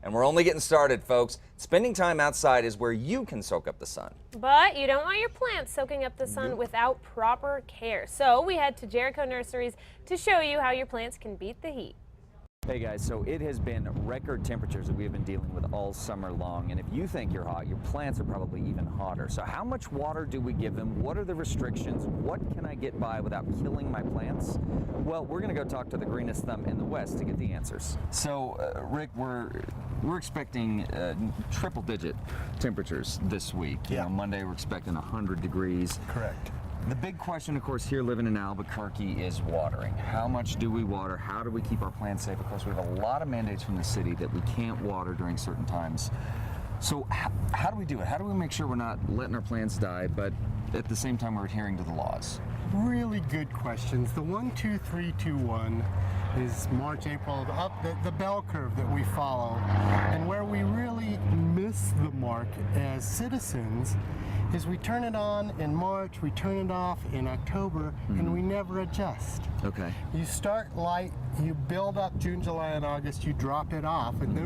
And we're only getting started, folks. Spending time outside is where you can soak up the sun. But you don't want your plants soaking up the sun without proper care. So we head to Jericho Nurseries to show you how your plants can beat the heat. Hey guys, so it has been record temperatures that we have been dealing with all summer long, and if you think you're hot, your plants are probably even hotter. So how much water do we give them? What are the restrictions? What can I get by without killing my plants? Well, we're gonna go talk to the greenest thumb in the West to get the answers. So Rick, we're expecting triple-digit temperatures this week. You know, Monday we're expecting 100 degrees. Correct. The big question, of course, here living in Albuquerque is watering. How much do we water? How do we keep our plants safe? Of course, we have a lot of mandates from the city that we can't water during certain times. So how do we do it? How do we make sure we're not letting our plants die, but at the same time we're adhering to the laws? Really good questions. The 1, 2, 3, 2, 1 is March, April, up the bell curve that we follow. And where we really miss the mark as citizens is we turn it on in March, we turn it off in October, and we never adjust. Okay. You start light, you build up June, July, and August, you drop it off, and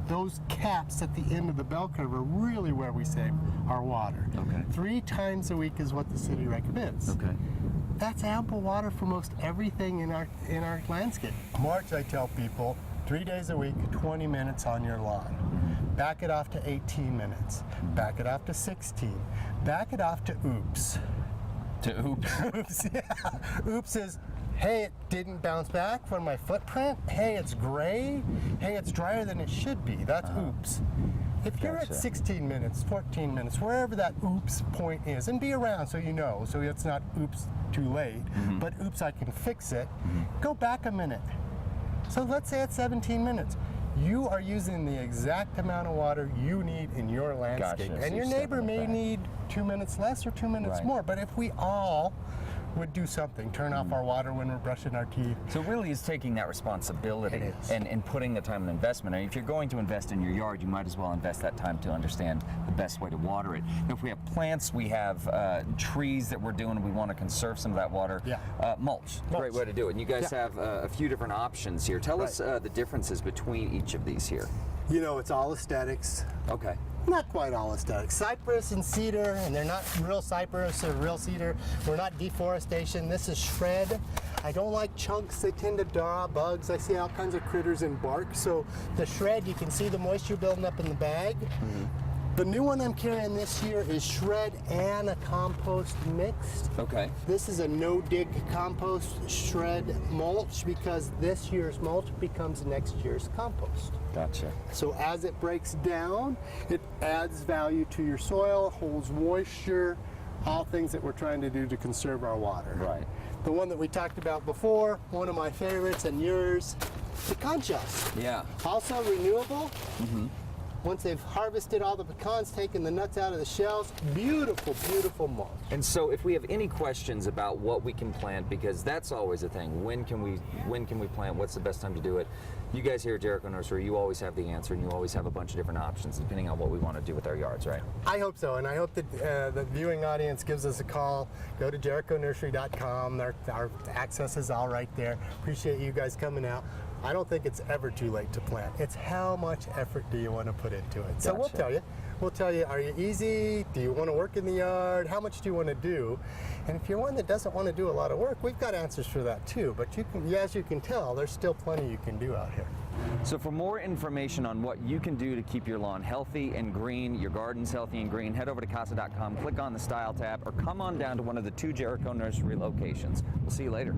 those caps at the end of the bell curve are really where we save our water. Okay. 3 times a week is what the city recommends. Okay. That's ample water for most everything in our landscape. March, I tell people, 3 days a week, 20 minutes on your lawn. Back it off to 18 minutes. Back it off to 16. Back it off to oops. To oops? Oops, yeah. Oops is, hey, it didn't bounce back from my footprint. Hey, it's gray. Hey, it's drier than it should be. That's oops. If you're at 16 minutes, 14 minutes, wherever that oops point is, and be around so you know, so it's not oops too late, but oops, I can fix it, go back a minute. So let's say it's 17 minutes. You are using the exact amount of water you need in your landscape. Gotcha. And So your you're neighbor may need 2 minutes less or 2 minutes more. But if we all would do something, turn off our water when we're brushing our teeth. So it really is taking that responsibility and putting the time and investment. I mean, if you're going to invest in your yard, you might as well invest that time to understand the best way to water it. Now, if we have plants, we have trees that we're doing, we want to conserve some of that water. Mulch, great way to do it. And you guys have a few different options here. Tell us the differences between each of these here. You know, it's all aesthetics. Okay. Not quite all aesthetics. Cypress and cedar, and they're not real cypress or real cedar. We're not deforestation. This is shred. I don't like chunks. They tend to draw bugs. I see all kinds of critters in bark. So the shred, you can see the moisture building up in the bag. The new one I'm carrying this year is shred and a compost mixed. Okay. This is a no-dig compost shred mulch because this year's mulch becomes next year's compost. Gotcha. So as it breaks down, it adds value to your soil, holds moisture, all things that we're trying to do to conserve our water. Right. The one that we talked about before, one of my favorites and yours, the conchas. Yeah. Also renewable. Once they've harvested all the pecans, taken the nuts out of the shells, beautiful, beautiful mulch. And so if we have any questions about what we can plant, because that's always a thing, when can we plant, what's the best time to do it, you guys here at Jericho Nursery, you always have the answer, and you always have a bunch of different options depending on what we want to do with our yards, right? I hope so, and I hope that the viewing audience gives us a call. Go to jerichonursery.com. Our access is all right there. Appreciate you guys coming out. I don't think it's ever too late to plant. It's how much effort do you want to put into it. So we'll tell you. We'll tell you, are you easy? Do you want to work in the yard? How much do you want to do? And if you're one that doesn't want to do a lot of work, we've got answers for that too. But you can, as you can tell, there's still plenty you can do out here. So for more information on what you can do to keep your lawn healthy and green, your garden's healthy and green, head over to casa.com, click on the Style tab, or come on down to one of the 2 Jericho Nursery locations. We'll see you later.